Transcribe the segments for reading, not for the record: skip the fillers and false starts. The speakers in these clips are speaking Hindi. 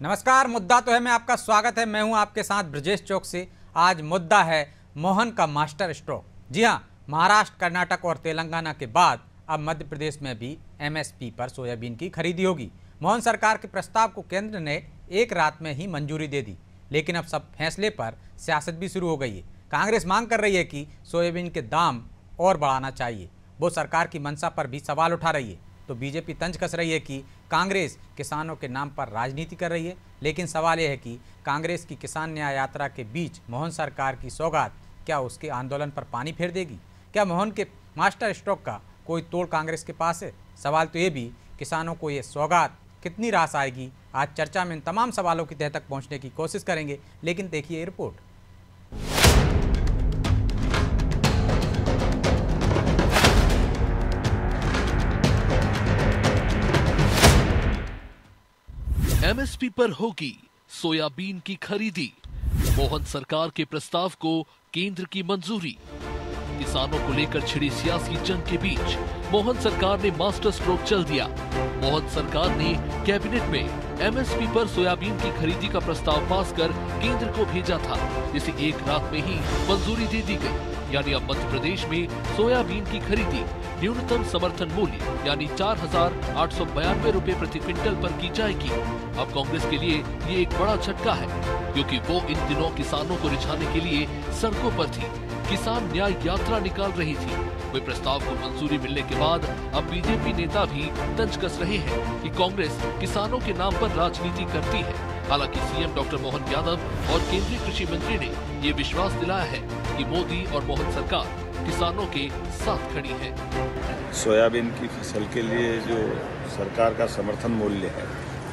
नमस्कार। मुद्दा तो है में आपका स्वागत है। मैं हूं आपके साथ ब्रजेश चौक से। आज मुद्दा है मोहन का मास्टर स्ट्रोक। जी हां, महाराष्ट्र, कर्नाटक और तेलंगाना के बाद अब मध्य प्रदेश में भी एमएसपी पर सोयाबीन की खरीदी होगी। मोहन सरकार के प्रस्ताव को केंद्र ने एक रात में ही मंजूरी दे दी, लेकिन अब सब फैसले पर सियासत भी शुरू हो गई है। कांग्रेस मांग कर रही है कि सोयाबीन के दाम और बढ़ाना चाहिए। वो सरकार की मंशा पर भी सवाल उठा रही है। तो बीजेपी तंज कस रही है कि कांग्रेस किसानों के नाम पर राजनीति कर रही है। लेकिन सवाल यह है कि कांग्रेस की किसान न्याय यात्रा के बीच मोहन सरकार की सौगात क्या उसके आंदोलन पर पानी फेर देगी? क्या मोहन के मास्टर स्ट्रोक का कोई तोड़ कांग्रेस के पास है? सवाल तो ये भी, किसानों को ये सौगात कितनी रास आएगी? आज चर्चा में इन तमाम सवालों की तह तक पहुँचने की कोशिश करेंगे। लेकिन देखिए ये रिपोर्ट। एमएसपी पर होगी सोयाबीन की खरीदी। मोहन सरकार के प्रस्ताव को केंद्र की मंजूरी। किसानों को लेकर छिड़ी सियासी जंग के बीच मोहन सरकार ने मास्टर स्ट्रोक चल दिया। मोहन सरकार ने कैबिनेट में एमएसपी पर सोयाबीन की खरीदी का प्रस्ताव पास कर केंद्र को भेजा था, जिसे एक रात में ही मंजूरी दे दी गई। यानी अब मध्य प्रदेश में सोयाबीन की खरीदी न्यूनतम समर्थन मूल्य यानी 4,892 रुपए प्रति क्विंटल पर की जाएगी। अब कांग्रेस के लिए ये एक बड़ा झटका है, क्योंकि वो इन दिनों किसानों को रिझाने के लिए सड़कों पर थी, किसान न्याय यात्रा निकाल रही थी। वे प्रस्ताव को मंजूरी मिलने के बाद अब बीजेपी नेता भी तंज कस रहे हैं कि कांग्रेस किसानों के नाम पर राजनीति करती है। हालांकि सीएम डॉक्टर मोहन यादव और केंद्रीय कृषि मंत्री ने ये विश्वास दिलाया है कि मोदी और मोहन सरकार किसानों के साथ खड़ी है। सोयाबीन की फसल के लिए जो सरकार का समर्थन मूल्य है,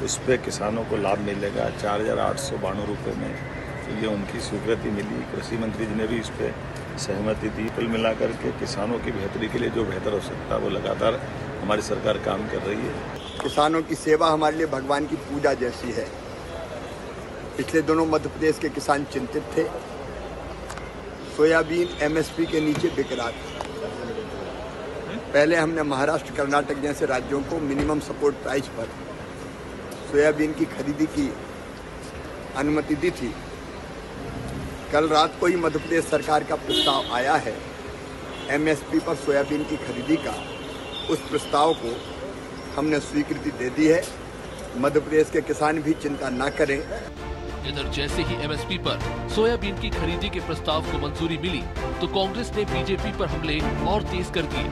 उस पे किसानों को लाभ मिलेगा 4,892 रुपये में। तो ये उनकी स्वीकृति मिली। कृषि मंत्री जी ने भी इस पे सहमति दी। कुल मिलाकर के किसानों की बेहतरी के लिए जो बेहतर हो सकता है वो लगातार हमारी सरकार काम कर रही है। किसानों की सेवा हमारे लिए भगवान की पूजा जैसी है। पिछले दिनों मध्य प्रदेश के किसान चिंतित थे। सोयाबीन एमएसपी के नीचे बिक रहा था। पहले हमने महाराष्ट्र, कर्नाटक जैसे राज्यों को मिनिमम सपोर्ट प्राइस पर सोयाबीन की खरीदी की अनुमति दी थी। कल रात को ही मध्य प्रदेश सरकार का प्रस्ताव आया है एमएसपी पर सोयाबीन की खरीदी का। उस प्रस्ताव को हमने स्वीकृति दे दी है। मध्य प्रदेश के किसान भी चिंता न करें। इधर जैसे ही एमएसपी पर सोयाबीन की खरीदी के प्रस्ताव को मंजूरी मिली, तो कांग्रेस ने बीजेपी पर हमले और तेज कर दिए।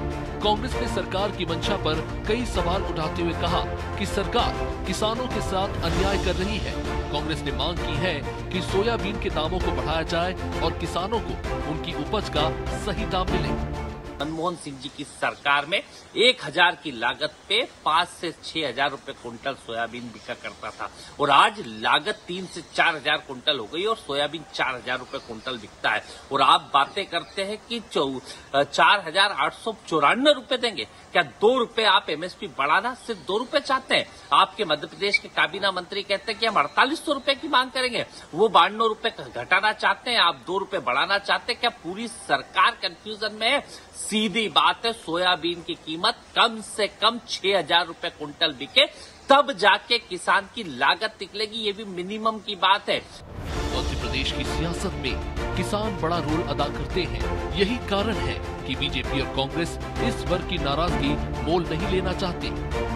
कांग्रेस ने सरकार की मंशा पर कई सवाल उठाते हुए कहा कि सरकार किसानों के साथ अन्याय कर रही है। कांग्रेस ने मांग की है कि सोयाबीन के दामों को बढ़ाया जाए और किसानों को उनकी उपज का सही दाम मिले। मनमोहन सिंह जी की सरकार में 1,000 की लागत पे 5 से 6,000 रुपए कुंटल सोयाबीन बिका करता था, और आज लागत 3 से 4,000 कुंटल हो गई और सोयाबीन 4,000 रुपए कुंटल बिकता है। और आप बातें करते हैं कि 4,894 रुपए देंगे। क्या 2 रुपए आप एमएसपी बढ़ाना, सिर्फ 2 रुपए चाहते हैं? आपके मध्य प्रदेश के काबीना मंत्री कहते हैं कि हम 4,800 रुपए की मांग करेंगे, वो 92 रुपए घटाना चाहते हैं, आप 2 रुपए बढ़ाना चाहते हैं। क्या पूरी सरकार कंफ्यूजन में है? सीधी बात है, सोयाबीन की कीमत कम से कम 6,000 रुपए कुंटल बिके, तब जाके किसान की लागत निकलेगी। ये भी मिनिमम की बात है। मध्य प्रदेश की सियासत में किसान बड़ा रोल अदा करते हैं। यही कारण है कि बीजेपी और कांग्रेस इस वर्ग की नाराजगी मोल नहीं लेना चाहते।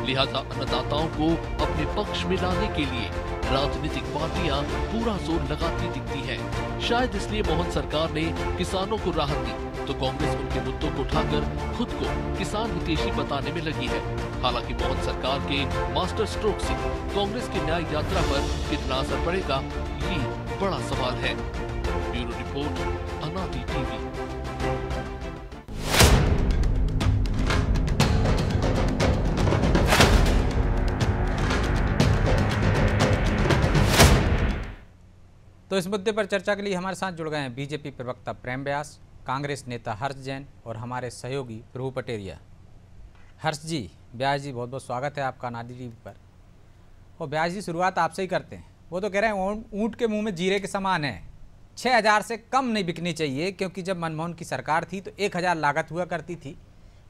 लिहाजा अन्नदाताओं को अपने पक्ष में लाने के लिए राजनीतिक पार्टियां पूरा जोर लगाती दिखती हैं। शायद इसलिए मोहन सरकार ने किसानों को राहत दी, तो कांग्रेस उनके मुद्दों को उठाकर खुद को किसान हितैषी बताने में लगी है। हालांकि मोहन सरकार के मास्टर स्ट्रोक से कांग्रेस की न्याय यात्रा पर कितना असर पड़ेगा, ये बड़ा सवाल है। ब्यूरो रिपोर्ट, अनादि टीवी। तो इस मुद्दे पर चर्चा के लिए हमारे साथ जुड़ गए हैं बीजेपी प्रवक्ता प्रेम व्यास, कांग्रेस नेता हर्ष जैन और हमारे सहयोगी प्रभु पटेरिया। हर्ष जी, व्यास जी, बहुत बहुत स्वागत है आपका अनादि टीवी पर। और व्यास जी, शुरुआत आपसे ही करते हैं। वो तो कह रहे हैं ऊँट के मुंह में जीरे के समान है, 6,000 से कम नहीं बिकनी चाहिए, क्योंकि जब मनमोहन की सरकार थी तो 1,000 लागत हुआ करती थी,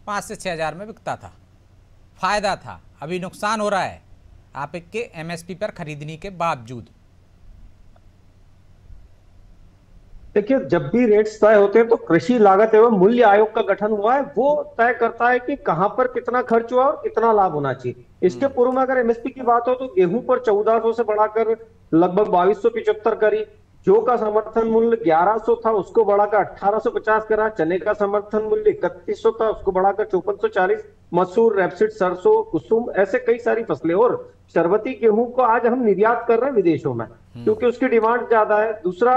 5 से 6,000 में बिकता था, फायदा था। अभी नुकसान हो रहा है। आपके एमएसपी पर खरीदने के बावजूद? देखिए, जब भी रेट्स तय होते हैं तो कृषि लागत एवं मूल्य आयोग का गठन हुआ है, वो तय करता है कि कहां पर कितना खर्च हुआ और कितना लाभ होना चाहिए। इसके पूर्व में अगर एमएसपी की बात हो तो गेहूं पर 1400 से बढ़ाकर लगभग 2275 करी, जौ का समर्थन मूल्य 1100 था, उसको बढ़ाकर 1850 करा, चने का समर्थन मूल्य 3100 था, उसको बढ़ाकर 5440, मसूर, रेपसीड, सरसों, कुसुम, ऐसे कई सारी फसलें। और शरबती गेहूं को आज हम निर्यात कर रहे हैं विदेशों में क्योंकि उसकी डिमांड ज्यादा है। दूसरा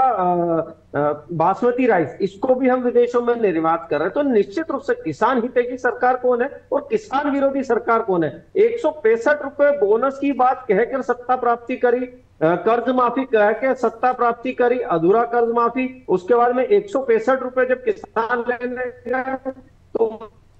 बासमती राइस, इसको भी हम विदेशों में निर्यात कर रहे हैं। तो निश्चित रूप से किसान हितैषी सरकार कौन है और किसान विरोधी सरकार कौन है? 165 रुपए बोनस की बात कहकर सत्ता प्राप्ति करी, कर्ज माफी कह के सत्ता प्राप्ति करी, अधूरा कर्ज माफी, उसके बाद में 165 रुपए जब किसान लेने गए तो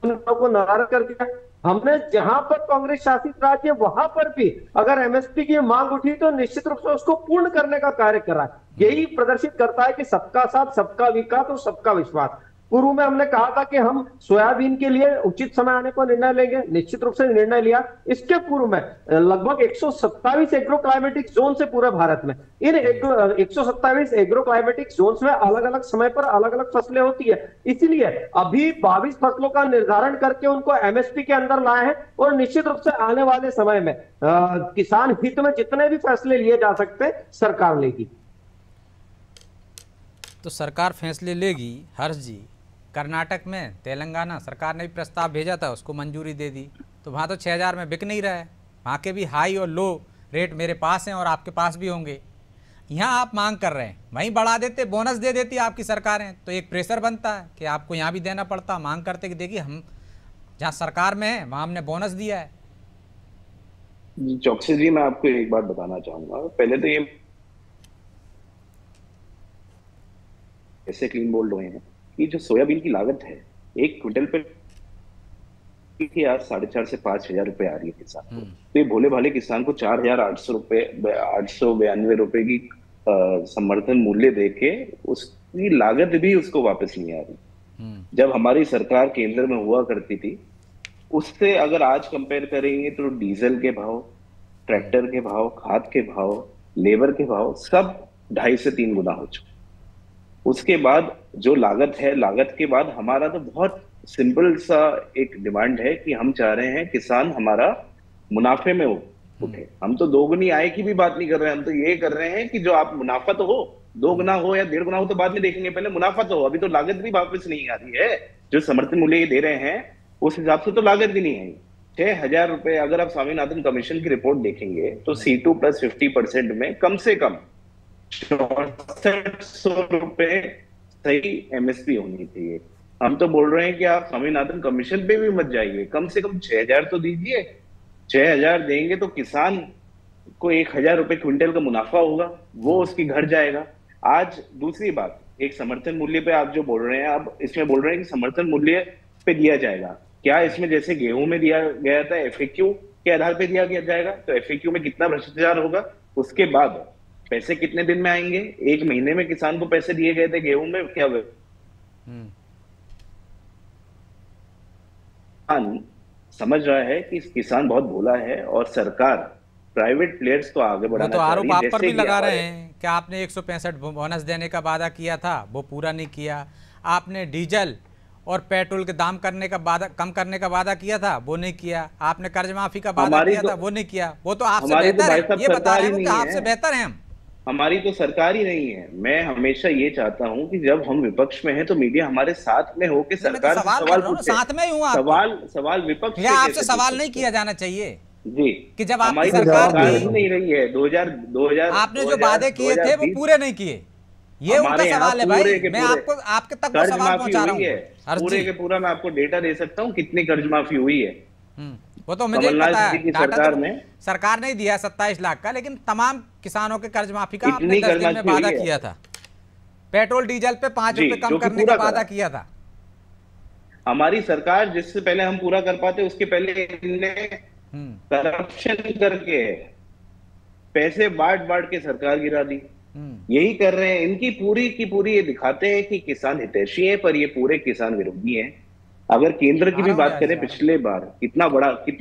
उनको नाराज कर दिया। हमने जहां पर कांग्रेस शासित राज्य वहां पर भी अगर एमएसपी की मांग उठी तो निश्चित रूप से उसको पूर्ण करने का कार्य करा। यही प्रदर्शित करता है कि सबका साथ, सबका विकास और सबका विश्वास। पूर्व में हमने कहा था कि हम सोयाबीन के लिए उचित समय आने पर निर्णय लेंगे, निश्चित रूप से निर्णय लिया। इसके पूर्व में लगभग 127 एग्रो क्लाइमेटिक जोन से पूरे भारत में, इन 127 एग्रो क्लाइमेटिक जोन्स में अलग अलग समय पर अलग अलग फसलें होती है। इसलिए अभी 22 फसलों का निर्धारण करके उनको एमएसपी के अंदर लाए हैं और निश्चित रूप से आने वाले समय में किसान हित में जितने भी फैसले लिए जा सकते हैं सरकार लेगी। तो सरकार फैसले लेगी। हर्ष जी, कर्नाटक में तेलंगाना सरकार ने भी प्रस्ताव भेजा था, उसको मंजूरी दे दी, तो वहाँ तो 6000 में बिक नहीं रहा है। वहाँ के भी हाई और लो रेट मेरे पास हैं और आपके पास भी होंगे। यहाँ आप मांग कर रहे हैं, वहीं बढ़ा देते, बोनस दे देती आपकी सरकारें, तो एक प्रेशर बनता है कि आपको यहाँ भी देना पड़ता। मांग करते कि देखिए हम जहाँ सरकार में है वहाँ हमने बोनस दिया है। चौकसी जी, मैं आपको एक बात बताना चाहूंगा। पहले तो ये ऐसे क्लीन बोल्ड हुए हैं कि जो सोयाबीन की लागत है 1 क्विंटल पे की आज 4,500 से 5,000 रुपए आ रही है किसान को। तो ये भोले भाले किसान को 4,800 रुपए 892 रुपए की समर्थन मूल्य देके उसकी लागत भी उसको वापस नहीं आ रही। जब हमारी सरकार केंद्र में हुआ करती थी उससे अगर आज कंपेयर करेंगे तो डीजल के भाव, ट्रैक्टर के भाव, खाद के भाव, लेबर के भाव सब 2.5 से 3 गुना हो चुके। उसके बाद जो लागत है, लागत के बाद हमारा तो बहुत सिंपल सा एक डिमांड है कि हम चाह रहे हैं किसान हमारा मुनाफे में उठे। हम तो 2 गुनी आय की भी बात नहीं कर रहे हैं, हम तो ये कर रहे हैं कि जो आप मुनाफा तो हो, 2 गुना हो या 1.5 गुना हो तो बाद में देखेंगे, पहले मुनाफा तो हो। अभी तो लागत भी वापस नहीं आ रही है। जो समर्थन मूल्य ये दे रहे हैं उस हिसाब से तो लागत भी नहीं है। 6,000 रुपए अगर आप स्वामीनाथन कमीशन की रिपोर्ट देखेंगे तो C2 प्लस 50% में कम से कम 6400 रुपए सही एमएसपी होनी चाहिए। हम तो बोल रहे हैं कि आप स्वामीनाथन कमीशन पे भी मत जाइए, कम से कम 6,000 तो दीजिए। 6,000 देंगे तो किसान को 1,000 रुपए क्विंटल का मुनाफा होगा, वो उसकी घर जाएगा। आज दूसरी बात, एक समर्थन मूल्य पे आप जो बोल रहे हैं, आप इसमें बोल रहे हैं कि समर्थन मूल्य पे दिया जाएगा। क्या इसमें जैसे गेहूं में दिया गया था FAQ के आधार पे दिया जाएगा? तो FAQ में कितना भ्रष्टाचार होगा? उसके बाद पैसे कितने दिन में आएंगे? 1 महीने में किसान को पैसे दिए गए थे गेहूं में, क्या समझ रहा है कि किसान बहुत भोला है और सरकार प्राइवेट प्लेयर्स को आगे बढ़ाना तो आरोप आप पर भी लगा रहे हैं कि आपने 165 बोनस देने का वादा किया था, वो पूरा नहीं किया। आपने डीजल और पेट्रोल के दाम करने का वादा, कम करने का वादा किया था, वो नहीं किया। आपने कर्ज माफी का वादा किया था, वो नहीं किया। वो तो आपसे बेहतर है, ये बता रहे हैं कि आपसे बेहतर हैं हम। हमारी तो सरकार ही नहीं है। मैं हमेशा ये चाहता हूं कि जब हम विपक्ष में हैं तो मीडिया हमारे साथ में होकर सरकार से सवाल पूछे। साथ में ही हूं। सवाल विपक्ष से आपसे सवाल नहीं किया जाना चाहिए जी कि जब आपकी सरकार ही नहीं रही है 2000 आपने जो वादे किए थे वो पूरे नहीं किए, ये उनका सवाल है भाई। मैं आपको आपके तक वो सवाल पहुंचा रहा हूँ। पूरे के पूरा मैं आपको डेटा दे सकता हूँ कितनी कर्ज माफी हुई है। वो तो मुझे पता है, सरकार ने सरकार नहीं दिया 27 लाख का, लेकिन तमाम किसानों के कर्ज माफी का आपने 10 दिन में वादा किया था। पेट्रोल डीजल पे 5 रुपए कम करने का वादा किया था। हमारी सरकार जिससे पहले हम पूरा कर पाते उसके पहले करप्शन करके पैसे बांट के सरकार गिरा दी। यही कर रहे हैं। इनकी पूरी की पूरी ये दिखाते हैं कि किसान हितैषी है, पर ये पूरे किसान विरोधी हैं। अगर केंद्र की भी बात करें, पिछले बार कितना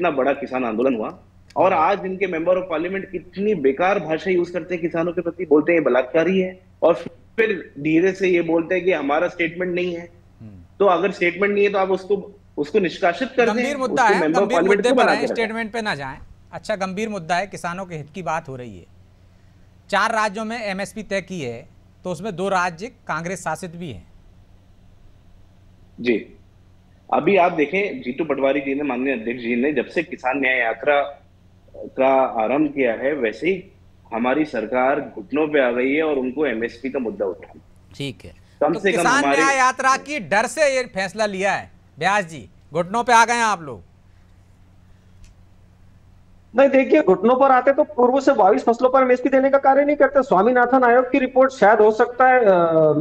बड़ा किसान आंदोलन हुआ, और आज इनके मेंबर ऑफ पार्लियामेंट कितनी बेकार भाषा यूज करते हैं किसानों के प्रति, बोलते हैं बलात्कारी है, और फिर धीरे से ये बोलते हैं कि हमारा स्टेटमेंट नहीं है। तो अगर स्टेटमेंट नहीं है तो आप उसको निष्कासित कर दें। गंभीर मुद्दा है, गंभीर मुद्दे पर आए, स्टेटमेंट पे ना जाएं। अच्छा, गंभीर मुद्दा है, किसानों के हित की बात हो रही है। 4 राज्यों में एमएसपी तय की है, तो उसमें 2 राज्य कांग्रेस शासित भी हैं। जी, अभी आप देखें, जीतू पटवारी जी ने, माननीय अध्यक्ष जी ने, जब से किसान न्याय यात्रा का आरंभ किया है, वैसे ही हमारी सरकार घुटनों पे आ गई है और उनको एमएसपी का मुद्दा उठाना। ठीक है, कम तो से कम किसान हमारे न्याय यात्रा की डर से ये फैसला लिया है। व्यास जी, घुटनों पे आ गए हैं आप लोग? नहीं, देखिए, घुटनों पर आते तो पूर्व से 22 फसलों पर एमएसपी देने का कार्य नहीं करते। स्वामीनाथन आयोग की रिपोर्ट शायद हो सकता है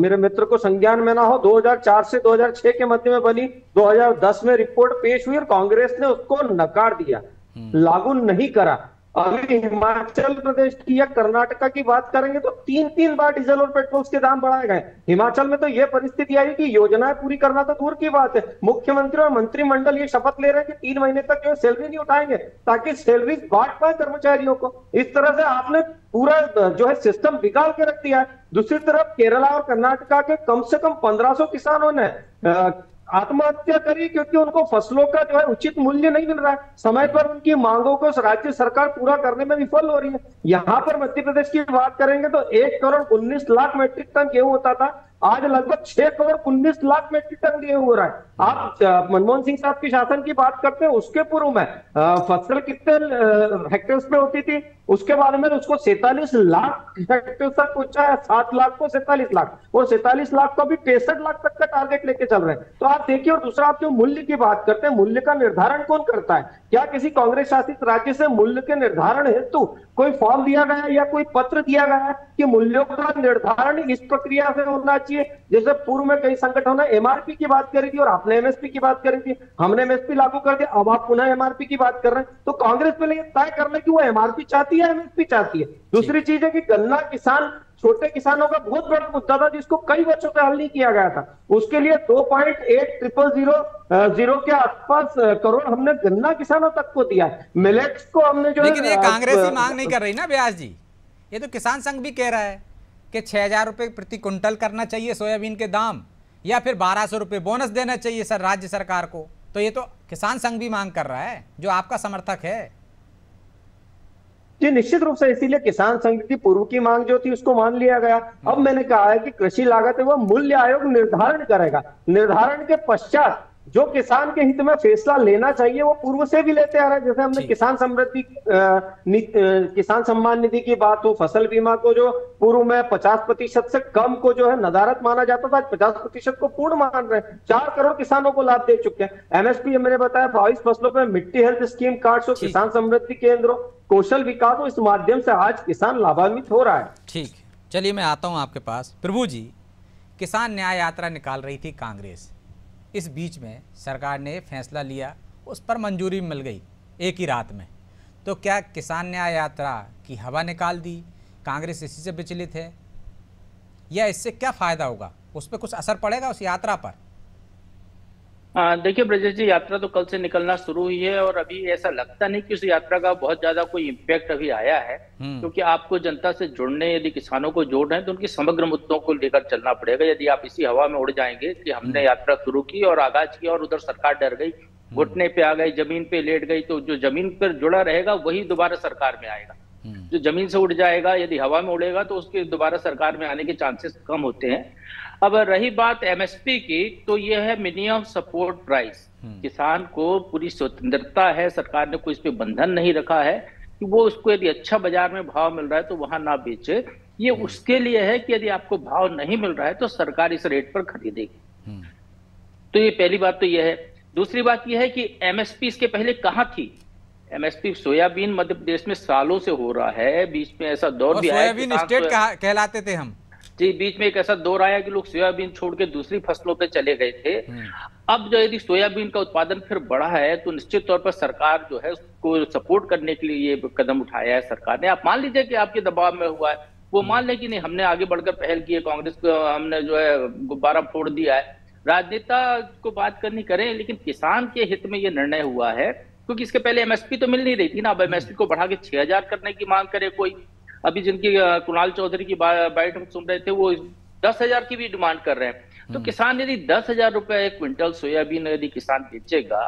मेरे मित्र को संज्ञान में ना हो, 2004 से 2006 के मध्य में बनी, 2010 में रिपोर्ट पेश हुई और कांग्रेस ने उसको नकार दिया, लागू नहीं करा। अभी हिमाचल प्रदेश की या कर्नाटका की बात करेंगे तो 3 बार डीजल और पेट्रोल के दाम बढ़ाए गए। हिमाचल में तो यह परिस्थिति आई कि योजनाएं पूरी करना तो दूर की बात है, मुख्यमंत्री और मंत्रिमंडल ये शपथ ले रहे हैं कि 3 महीने तक जो सैलरी नहीं उठाएंगे ताकि सैलरी बांट पाए कर्मचारियों को। इस तरह से आपने पूरा जो है सिस्टम बिगाड़ के रख दिया है। दूसरी तरफ केरला और कर्नाटका के कम से कम 1500 किसानों ने आत्महत्या करी क्योंकि उनको फसलों का जो है उचित मूल्य नहीं मिल रहा है, समय पर उनकी मांगों को राज्य सरकार पूरा करने में विफल हो रही है। यहाँ पर मध्य प्रदेश की बात करेंगे तो 1 करोड़ 19 लाख मीट्रिक टन गेहूं होता था, आज लगभग 6 करोड़ 19 लाख मीट्रिक टन गेहूं हो रहा है। आप मनमोहन सिंह साहब की शासन की बात करते हैं, उसके पूर्व में फसल कितने हेक्टेयर में होती थी, उसके बाद में उसको 47 लाख हेक्टेयर तक पहुंचा है, 7 लाख को 47 लाख, और 47 लाख को भी 63 लाख तक का टारगेट लेके चल रहे हैं। तो आप देखिए, और दूसरा आप जो मूल्य की बात करते हैं, मूल्य का निर्धारण कौन करता है? क्या किसी कांग्रेस शासित राज्य से मूल्य के निर्धारण हेतु कोई फॉर्म दिया गया है या कोई पत्र दिया गया है कि मूल्यों का निर्धारण इस प्रक्रिया से होना चाहिए? जैसे पूर्व में कई संगठनों ने एमआरपी की बात करी थी और आपने एमएसपी की बात करी थी, हमने एमएसपी लागू कर दिया, अब आप पुनः एमआरपी की बात कर रहे हैं। तो कांग्रेस पहले ये तय कर ले कि वो एमआरपी चाहती है, एमएसपी चाहती है। दूसरी चीज है कि गन्ना किसान, छोटे किसानों का बहुत बड़ा मुद्दा था जिसको कई वर्षों से हल नहीं किया गया था। उसके लिए 2.8000 के आसपास करोड़ हमने गन्ना किसानों तक को दिया है। मिलेट्स को हमने जो, लेकिन ये कांग्रेस ही मांग नहीं कर रही ना व्यास जी, ये तो किसान संघ भी कह रहा है कि 6000 रुपए प्रति कुंटल करना चाहिए सोयाबीन के दाम, या फिर 1200 रुपए बोनस देना चाहिए सर राज्य सरकार को। तो ये तो किसान संघ भी मांग कर रहा है, जो आपका समर्थक है। जी, निश्चित रूप से, इसीलिए किसान संघ की पूर्व की मांग जो थी उसको मान लिया गया। अब मैंने कहा है कि कृषि लागत है वो मूल्य आयोग निर्धारण करेगा। निर्धारण के पश्चात जो किसान के हित में फैसला लेना चाहिए वो पूर्व से भी लेते आ रहे हैं। जैसे हमने किसान समृद्धि किसान सम्मान निधि की बात हो, फसल बीमा को जो पूर्व में 50% से कम को जो है नदारत माना जाता था, 50% को पूर्ण मान रहे हैं। 4 करोड़ किसानों को लाभ दे चुके हैं। एमएसपी मैंने बताया, 22 फसलों पर मिट्टी हेल्थ स्कीम कार्ड हो, किसान समृद्धि केंद्रों, कौशल विकास हो, इस माध्यम से आज किसान लाभान्वित हो रहा है। ठीक है, चलिए मैं आता हूं आपके पास। प्रभु जी, किसान न्याय यात्रा निकाल रही थी कांग्रेस, इस बीच में सरकार ने फैसला लिया, उस पर मंजूरी मिल गई एक ही रात में। तो क्या किसान न्याय यात्रा की हवा निकाल दी? कांग्रेस इसी से विचलित है, या इससे क्या फायदा होगा? उस पर कुछ असर पड़ेगा उस यात्रा पर? देखिए ब्रजेश जी, यात्रा तो कल से निकलना शुरू हुई है और अभी ऐसा लगता नहीं कि उस यात्रा का बहुत ज्यादा कोई इम्पैक्ट अभी आया है, क्योंकि आपको जनता से जुड़ने, यदि किसानों को जोड़ रहे हैं तो उनकी समग्र मुद्दों को लेकर चलना पड़ेगा। यदि आप इसी हवा में उड़ जाएंगे कि हमने यात्रा शुरू की और आगाज किया और उधर सरकार डर गई, घुटने पे आ गई, जमीन पे लेट गई, तो जो जमीन पर जुड़ा रहेगा वही दोबारा सरकार में आएगा। जो जमीन से उड़ जाएगा, यदि हवा में उड़ेगा तो उसके दोबारा सरकार में आने के चांसेस कम होते हैं। अब रही बात एमएसपी की, तो यह है मिनिमम सपोर्ट प्राइस। किसान को पूरी स्वतंत्रता है, सरकार ने कोई इस पे बंधन नहीं रखा है कि वो उसको यदि अच्छा बाजार में भाव मिल रहा है तो वहां ना बेचे। ये उसके लिए है कि यदि आपको भाव नहीं मिल रहा है तो सरकार इस रेट पर खरीदेगी। तो ये पहली बात तो यह है। दूसरी बात यह है कि एमएसपी इसके पहले कहां थी? एमएसपी सोयाबीन मध्य प्रदेश में सालों से हो रहा है। बीच में ऐसा दौर भी आया, सोयाबीन स्टेट कहलाते थे हम जी, बीच में एक ऐसा दौर आया कि लोग सोयाबीन छोड़ के दूसरी फसलों पे चले गए थे। अब जो यदि सोयाबीन का उत्पादन फिर बढ़ा है तो निश्चित तौर पर सरकार जो है उसको सपोर्ट करने के लिए ये कदम उठाया है सरकार ने। आप मान लीजिए कि आपके दबाव में हुआ है, वो मान ले कि नहीं हमने आगे बढ़कर पहल की है, कांग्रेस को हमने जो है गुब्बारा फोड़ दिया है। राजनेता को बात करनी करें, लेकिन किसान के हित में ये निर्णय हुआ है क्योंकि इसके पहले एमएसपी तो मिल नहीं रही थी ना। अब एमएसपी को बढ़ा के 6000 करने की मांग करे कोई। अभी जिनकी कुणाल चौधरी की बाइट हम सुन रहे थे, वो 10,000 की भी डिमांड कर रहे हैं। तो किसान यदि 10,000 रुपए एक क्विंटल सोयाबीन यदि किसान बेचेगा,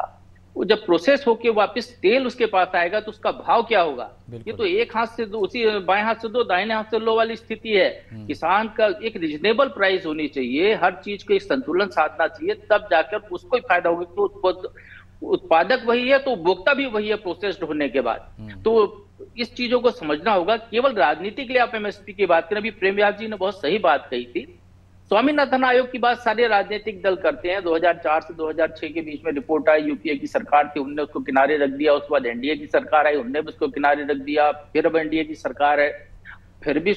वो जब प्रोसेस होके वापस तेल उसके पास आएगा तो उसका भाव क्या होगा? ये तो एक हाथ से दो, उसी बाएं हाथ से दो दाहिने हाथ से लो वाली स्थिति है। किसान का एक रिजनेबल प्राइस होनी चाहिए, हर चीज को एक संतुलन साधना चाहिए, तब जाकर उसको ही फायदा होगा। तो उत्पादक वही है तो उपभोक्ता भी वही है प्रोसेस्ड होने के बाद। तो इस चीजों को समझना होगा। केवल राजनीति के लिए आप एमएसपी की बात करें, अभी प्रेम व्यास जी ने बहुत सही बात कही थी। स्वामीनाथन आयोग की बात सारे राजनीतिक दल करते हैं। 2004 से 2006 के बीच में रिपोर्ट आई, यूपीए की सरकार थी, उनने उसको किनारे रख दिया। उसके बाद एनडीए की सरकार आई, उनने भी उसको किनारे रख दिया। फिर अब एनडीए की सरकार है, फिर भी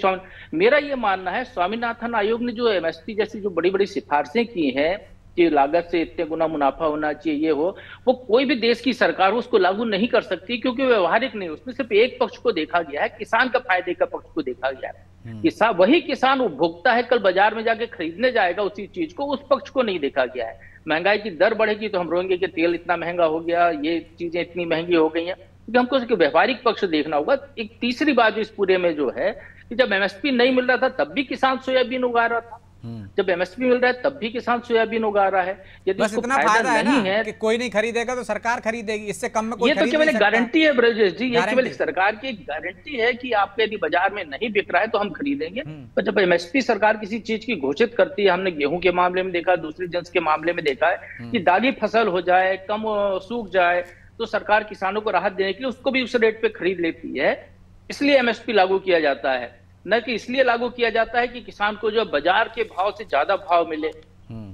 मेरा ये मानना है स्वामीनाथन आयोग ने जो एमएसपी जैसी जो बड़ी बड़ी सिफारिशें की हैं कि लागत से इतने गुना मुनाफा होना चाहिए, ये हो, वो कोई भी देश की सरकार हो उसको लागू नहीं कर सकती, क्योंकि व्यवहारिक नहीं। उसमें सिर्फ एक पक्ष को देखा गया है, किसान का फायदे का पक्ष को देखा गया है। वही किसान उपभोक्ता है, कल बाजार में जाके खरीदने जाएगा उसी चीज को, उस पक्ष को नहीं देखा गया है। महंगाई की दर बढ़ेगी तो हम रोएंगे कि तेल इतना महंगा हो गया, ये चीजें इतनी महंगी हो गई हैं, क्योंकि हमको उसके व्यवहारिक पक्ष देखना होगा। एक तीसरी बात इस पूरे में जो है कि जब एमएसपी नहीं मिल रहा था तब भी किसान सोयाबीन उगा रहा था, जब एमएसपी मिल रहा है तब भी किसान सोयाबीन उगा रहा है। यदि बस इतना फायदा है ना कि कोई नहीं खरीदेगा तो सरकार खरीदेगी, इससे कम में कोई ये तो केवल एक गारंटी है ब्रजेश जी, ये केवल गारंटी। सरकार की गारंटी है कि आपके यदि बाजार में नहीं बिक रहा है तो हम खरीदेंगे। पर जब एमएसपी सरकार किसी चीज की घोषित करती है, हमने गेहूं के मामले में देखा, दूसरी जिन्स के मामले में देखा है कि दागी फसल हो जाए, कम सूख जाए, तो सरकार किसानों को राहत देने के लिए उसको भी उस रेट पे खरीद लेती है। इसलिए एमएसपी लागू किया जाता है, न कि इसलिए लागू किया जाता है कि किसान को जो बाजार के भाव से ज्यादा भाव मिले।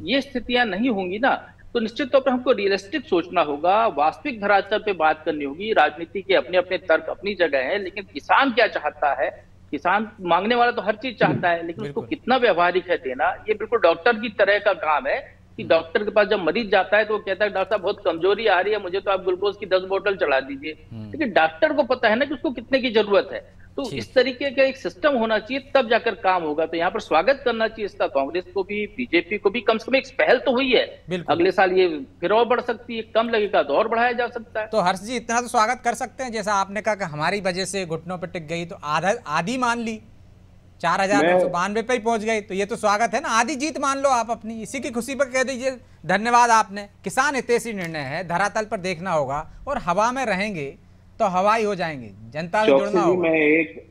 ये स्थितियां नहीं होंगी ना, तो निश्चित तौर पर हमको रियलिस्टिक सोचना होगा, वास्तविक धरातल पे बात करनी होगी। राजनीति के अपने अपने तर्क अपनी जगह है, लेकिन किसान क्या चाहता है? किसान मांगने वाला तो हर चीज चाहता है, लेकिन उसको कितना व्यवहारिक है देना, ये बिल्कुल डॉक्टर की तरह का काम है कि डॉक्टर के पास जब मरीज जाता है तो वो कहता है डॉक्टर साहब बहुत कमजोरी आ रही है, मुझे तो आप ग्लूकोज की 10 बोतल चढ़ा दीजिए। लेकिन डॉक्टर को पता है ना कि उसको कितने की जरूरत है। तो इस तरीके का एक सिस्टम होना चाहिए, तब जाकर काम होगा। तो यहाँ पर स्वागत करना चाहिए इसका, कांग्रेस को भी, बीजेपी को भी। कम से कम एक पहल तो हुई है, अगले साल ये फिर और बढ़ सकती है, कम लगेगा तो और बढ़ाया जा सकता है। तो हर्ष जी इतना तो स्वागत कर सकते हैं, जैसा आपने कहा कि हमारी वजह से घुटनों पर टिक गई तो आधी मान ली, 4,992 पे ही पहुंच गई, तो ये तो स्वागत है ना। आधी जीत मान लो आप अपनी, इसी की खुशी पर कह दीजिए धन्यवाद आपने। किसान हितैषी निर्णय है, धरातल पर देखना होगा, और हवा में रहेंगे तो हवाई हो जाएंगे, जनता से जुड़ना होगा।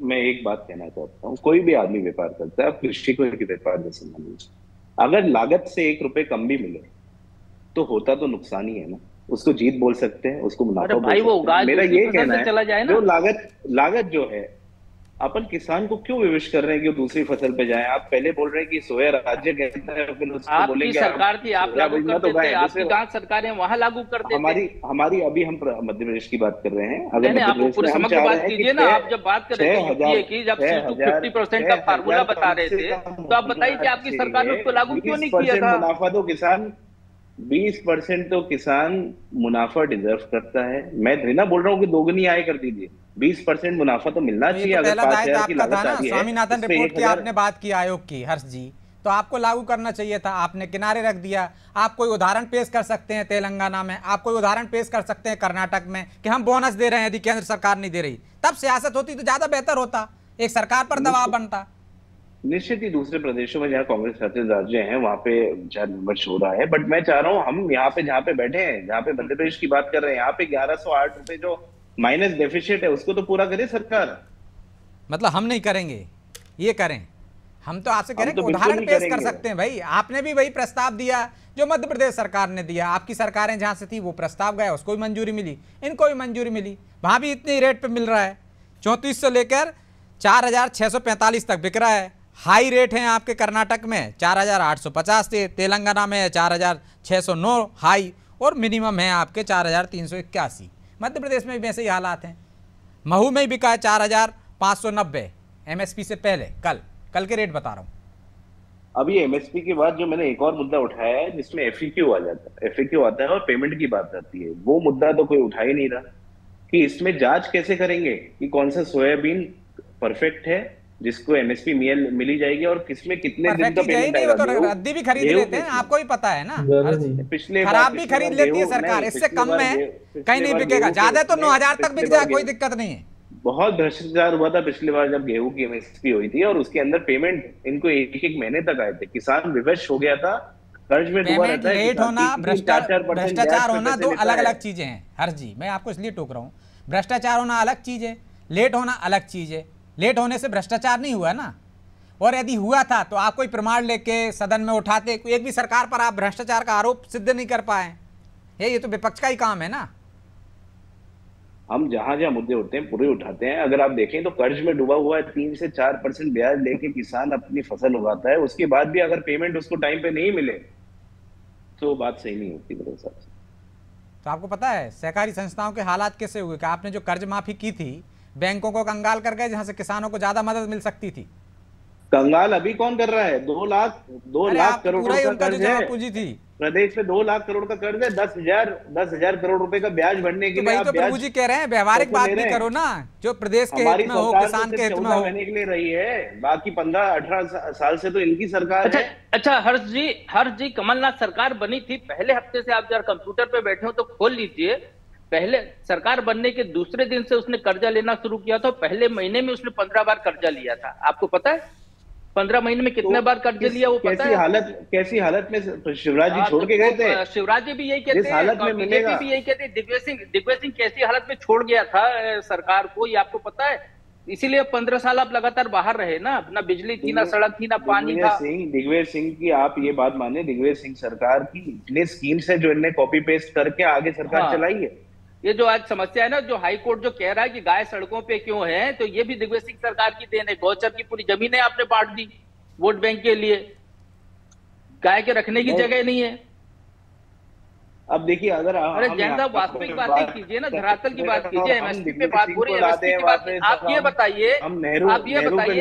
मैं एक बात कहना चाहता हूँ, कोई भी आदमी व्यापार करता है, कृषि को एक व्यापार जैसे मान लीजिए, अगर लागत से 1 रुपए कम भी मिले तो होता तो नुकसान ही है ना। उसको जीत बोल सकते हैं, उसको मुनाफा बोल सकते हैं। मेरा ये कहना है चला जाए ना, जो लागत जो है, अपन किसान को क्यों विवश कर रहे हैं कि वो दूसरी फसल पे जाए? आप पहले बोल रहे हैं कि सोया राज्य कहता है, फिर उसको बोलेंगे सरकार थी, आप लागू करते थे, आपकी गांव सरकारें वहां लागू करते थे। हमारी अभी हम मध्य प्रदेश की बात कर रहे हैं। अगर आप पूरे समग्र बात कीजिए ना, आप जब बात कर रहे थे कि जब 50% का फार्मूला बता रहे थे, तो आप बताइए कि आपकी सरकार ने उसको लागू क्यों नहीं किया था? मुनाफा तो किसान 20% तो किसान मुनाफा डिजर्व करता है। मैं ना बोल रहा हूँ कि दोगुनी आय कर दीजिए, 20% मुनाफा तो मिलना चाहिए। अगर 5,000 की लागत आ रही है, स्वामीनाथन रिपोर्ट की आपने बात की आयोग की हर्ष जी, तो आपको लागू करना चाहिए था, आपने किनारे रख दिया। आप कोई उदाहरण पेश कर सकते हैं तेलंगाना में, आप कोई उदाहरण पेश कर सकते हैं कर्नाटक में कि हम बोनस दे रहे हैं, यदि केंद्र सरकार नहीं दे रही, तब सियासत होती तो ज्यादा बेहतर होता, एक सरकार पर दबाव बनता। निश्चित ही दूसरे प्रदेशों में जहाँ कांग्रेस शासित राज्य हैं वहां पे विचार विमर्श हो रहा है, बट मैं चाह रहा हूँ हम यहाँ पे जहाँ पे बैठे हैं, जहाँ पे मध्य प्रदेश की बात कर रहे हैं, यहाँ पे 1108 रुपए जो माइनस डेफिशिएट है उसको तो पूरा करे सरकार। मतलब हम नहीं करेंगे, ये करें। हम तो आपसे कह रहे हैं कि उदाहरण पेश कर सकते हैं भाई। आपने भी वही प्रस्ताव दिया जो मध्य प्रदेश सरकार ने दिया, आपकी सरकारें जहां से थी वो प्रस्ताव गया, उसको भी मंजूरी मिली, इनको भी मंजूरी मिली, वहां भी इतने रेट पे मिल रहा है। 3400 लेकर 4,645 तक बिक रहा है। हाई रेट हैं आपके कर्नाटक में 4,850 से, तेलंगाना में 4,609 हाई, और मिनिमम है आपके 4,381। मध्य प्रदेश में भी वैसे ही हालात हैं। महू में ही बिका है 4,590 एमएसपी से पहले, कल के रेट बता रहा हूँ। अभी एमएसपी के बाद जो मैंने एक और मुद्दा उठाया है जिसमें एफएक्यू आ जाता है, एफएक्यू आता है और पेमेंट की बात आती है, वो मुद्दा तो कोई उठा ही नहीं रहा कि इसमें जांच कैसे करेंगे कि कौन सा सोयाबीन परफेक्ट है जिसको एमएसपी मिली जाएगी और किसमें कितने दिन का पेमेंट नहीं, आएगा। वो तो रद्दी भी खरीद लेते हैं, आपको भी पता है ना। पिछले खराब भी खरीद लेती है सरकार, इससे कम में कहीं नहीं बिकेगा, ज्यादा तो 9,000 तक बिक जाए, कोई दिक्कत नहीं है। बहुत भ्रष्टाचार हुआ था पिछली बार जब गेहूं की एमएसपी हुई थी, और उसके अंदर पेमेंट इनको एक महीने तक आए थे। किसान विवश हो गया था, कर्ज में डूबा रहता है। लेट होना, भ्रष्टाचार होना दो अलग अलग चीजें हैं। हर जी मैं आपको इसलिए टोक रहा हूँ, भ्रष्टाचार होना अलग चीज है, लेट होना अलग चीज है। लेट होने से भ्रष्टाचार नहीं हुआ ना, और यदि हुआ था तो आप कोई प्रमाण लेके सदन में उठाते, एक भी सरकार पर आप भ्रष्टाचार का आरोप सिद्ध नहीं कर पाए। ये तो विपक्ष का ही काम है ना। हम जहां जहां मुद्दे उठते हैं पूरे उठाते हैं। अगर आप देखें तो कर्ज में डूबा हुआ है, 3 से 4% ब्याज लेके किसान अपनी फसल उगाता है, उसके बाद भी अगर पेमेंट उसको टाइम पे नहीं मिले तो बात सही नहीं होती मेरे हिसाब से। तो आपको पता है सहकारी संस्थाओं के हालात कैसे हुए कि आपने जो कर्ज माफी की थी, बैंकों को कंगाल कर गए, जहां से किसानों को ज्यादा मदद मिल सकती थी। कंगाल अभी कौन कर रहा है? 2 लाख करोड़ का कर्ज है पूंजी थी प्रदेश में, 2 लाख करोड़ का कर्ज है, 10,000 करोड़ रुपए का ब्याज भरने के लिए। तो प्रभु जी कह रहे हैं व्यवहारिक बात भी करो ना, जो प्रदेश के हित में हो, किसान के हित में हो। महीने के लिए रही है, बाकी 15-18 साल से तो इनकी सरकार है। अच्छा हर्ष जी कमलनाथ सरकार बनी थी, पहले हफ्ते से आप जरा कंप्यूटर पे बैठे हो तो खोल लीजिए। पहले सरकार बनने के दूसरे दिन से उसने कर्जा लेना शुरू किया था, पहले महीने में उसने 15 बार कर्जा लिया था। आपको पता है 15 महीने में कितने बार कर्ज लिया वो पता है? कैसी हालत में शिवराज जी छोड़ के गए थे? शिवराज जी भी यही कहते हैं, बीजेपी भी यही कहते हैं। दिग्विजय सिंह कैसी हालत में छोड़ गया था सरकार को, ये आपको पता है? इसीलिए 15 साल आप लगातार बाहर रहे ना, ना बिजली थी, ना सड़क थी, ना पानी था। दिग्विजय सिंह की आप ये बात माने, दिग्विजय सिंह सरकार की इतने स्कीम्स है जो इन्हें कॉपी पेस्ट करके आगे सरकार चलाई है। ये जो आज समस्या है ना, जो हाई कोर्ट जो कह रहा है कि गाय सड़कों पे क्यों है, तो ये भी दिग्विजय सिंह सरकार की देन है। गौचर की पूरी जमीनें आपने बांट दी वोट बैंक के लिए, गाय के रखने की जगह नहीं है। अब देखिए अगर अरे जैन साहब वास्तविक बातें कीजिए ना, धरातल की बात कीजिए। एमएसपी पे बात हो रही है, एमएसपी की बात आप ये बताइए,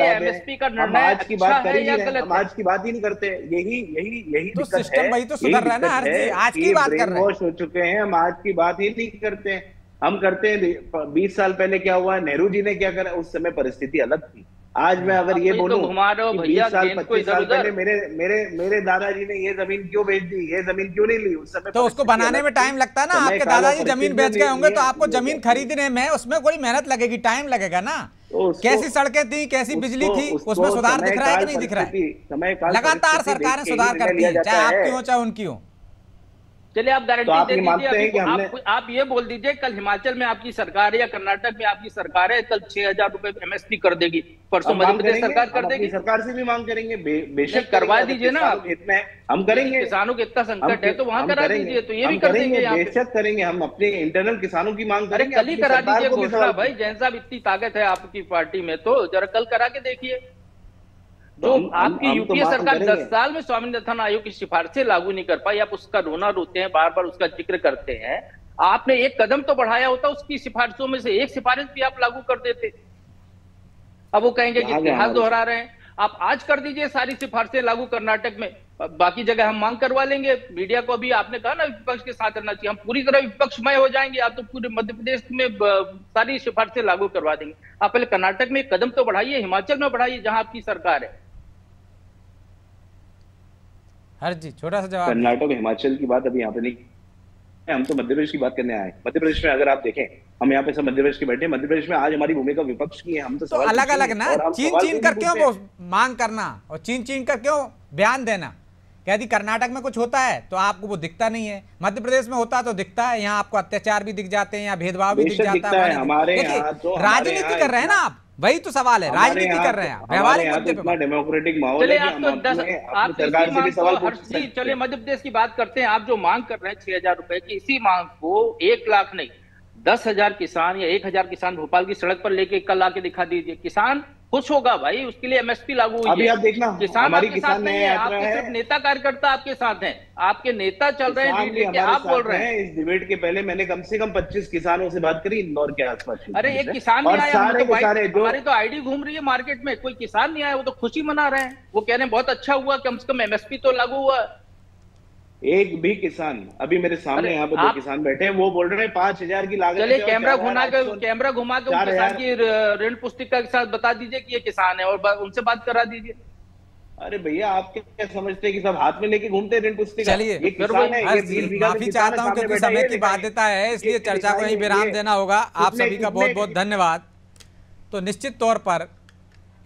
एमएसपी का निर्णय आज की बात करें या गलत? हम आज की बात ही नहीं करते, यही तो सिस्टम वही तो सुधर रहा है ना। आज की बात कर रहे हैं, हो चुके हैं हम, आज की बात ही नहीं करते हैं। हम करते हैं 20 साल पहले क्या हुआ, नेहरू जी ने क्या करा, उस समय परिस्थिति अलग थी। आज मैं अगर ये बोलूं कि 20 साल 25 साल पहले मेरे दादाजी ने ये जमीन क्यों बेच दी, ये जमीन क्यों नहीं ली उस समय, तो उसको बनाने में टाइम लगता है ना। आपके दादाजी जमीन बेच गए होंगे तो आपको जमीन खरीदने में उसमें कोई मेहनत लगेगी, टाइम लगेगा ना। कैसी सड़कें थी, कैसी बिजली थी, उसमें सुधार दिख रहा है कि नहीं दिख रहा है? लगातार सरकारें सुधार करती है, चाहे आपकी हो चाहे उनकी हो। चलिए आप गारंटी दे दीजिए, आप ये बोल दीजिए कल हिमाचल में आपकी सरकार है या कर्नाटक में आपकी सरकार है, कल 6,000 रुपए एमएसपी कर देगी, परसों मध्य प्रदेश सरकार कर देगी। सरकार से भी मांग करेंगे, बेशक करवा दीजिए ना। हम करेंगे, किसानों के इतना संकट है तो वहां करा दीजिए, तो ये भी कर देंगे। बेशक करेंगे, हम अपने इंटरनल किसानों की मांग करेंगे। कल ही करा दीजिए घोषणा भाई, जैन साहब इतनी ताकत है आपकी पार्टी में, तो जरा कल करा के देखिए। जो आपकी यूपीए सरकार 10 साल में स्वामीनाथन आयोग की सिफारिशें लागू नहीं कर पाई, आप उसका रोना रोते हैं, बार बार उसका जिक्र करते हैं। आपने एक कदम तो बढ़ाया होता, उसकी सिफारिशों में से एक सिफारिश भी आप लागू कर देते। अब वो कहेंगे कि इतिहास दोहरा रहे हैं। आप आज कर दीजिए सारी सिफारिशें लागू कर्नाटक में, बाकी जगह हम मांग करवा लेंगे। मीडिया को भी आपने कहा ना विपक्ष के साथ रहना चाहिए, हम पूरी तरह विपक्षमय हो जाएंगे। आप तो पूरे मध्य प्रदेश में सारी सिफारिशें लागू करवा देंगे। आप पहले कर्नाटक में एक कदम तो बढ़ाइए, हिमाचल में बढ़ाइए जहां आपकी सरकार है। हर जी छोटा सा जवाब। कर्नाटक हिमाचल की बात अभी यहाँ पे नहीं, हम तो मध्य प्रदेश की बात करने आए। मध्य प्रदेश में अगर आप देखें, हम यहाँ पे सब मध्य प्रदेश के बैठे, मध्य प्रदेश में आज हमारी भूमिका विपक्ष की है। हम तो अलग अलग ना, चीन कर क्यों वो मांग करना और चीन कर क्यों बयान देना। यदि कर्नाटक में कुछ होता है तो आपको वो दिखता नहीं है, मध्य प्रदेश में होता तो दिखता है। यहाँ आपको अत्याचार भी दिख जाते हैं, यहाँ भेदभाव भी दिख जाता है। राजनीति कर रहे हैं ना आप, वही तो सवाल है, राजनीति कर रहे हैं, व्यवहारिक मुद्दे पे। डेमोक्रेटिक माहौल है। चलिए मध्य प्रदेश की बात करते हैं। आप जो मांग कर रहे हैं 6,000 रुपए की, इसी मांग को 1 लाख नहीं 10,000 किसान या 1,000 किसान भोपाल की सड़क पर लेके कल आके दिखा दीजिए, किसान खुश होगा भाई। उसके लिए एमएसपी लागू हुई है। अभी आप देखना, किसान आपके साथ नहीं है, आपके सिर्फ नेता कार्यकर्ता आपके साथ हैं, आपके नेता चल रहे हैं, आप बोल रहे हैं। इस डिबेट के पहले मैंने कम से कम 25 किसानों से बात करी इंदौर के आसपास। अरे एक किसान नहीं आया, हमारी तो आईडी घूम रही है मार्केट में, कोई किसान नहीं आया, वो तो खुशी मना रहे हैं। वो कह रहे हैं बहुत अच्छा हुआ, कम से कम एमएसपी तो लागू हुआ। एक भी किसान, अभी मेरे सामने यहाँ पे दो किसान बैठे हैं, वो बोल रहे हैं 5,000 की लागत। चलिए कैमरा घुमा के उस किसान की ऋण पुस्तिका के साथ बता दीजिए कि ये किसान है और उनसे बात करा दीजिए। अरे भैया, आप क्या समझते हैं कि सब हाथ में लेके घूमते हैं ऋण पुस्तिका? चलिए, माफी चाहता हूं क्योंकि समय की बाध्यता है, इसलिए चर्चा को यहीं विराम देना होगा। आप सभी का बहुत बहुत धन्यवाद। तो निश्चित तौर पर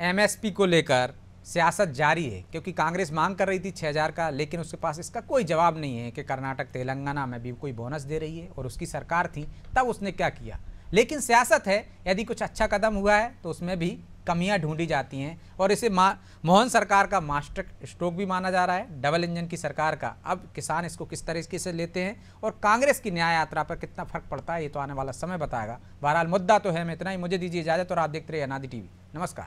एमएसपी को लेकर सियासत जारी है, क्योंकि कांग्रेस मांग कर रही थी 6,000 का, लेकिन उसके पास इसका कोई जवाब नहीं है कि कर्नाटक तेलंगाना में भी कोई बोनस दे रही है, और उसकी सरकार थी तब उसने क्या किया। लेकिन सियासत है, यदि कुछ अच्छा कदम हुआ है तो उसमें भी कमियां ढूंढी जाती हैं, और इसे मोहन सरकार का मास्टर स्ट्रोक भी माना जा रहा है, डबल इंजन की सरकार का। अब किसान इसको किस तरीके से लेते हैं और कांग्रेस की न्याय यात्रा पर कितना फर्क पड़ता है, ये तो आने वाला समय बताएगा। बहरहाल मुद्दा तो है, मैं इतना ही, मुझे दीजिए इजाजत और आप देखते रहिए अनादि टीवी। नमस्कार।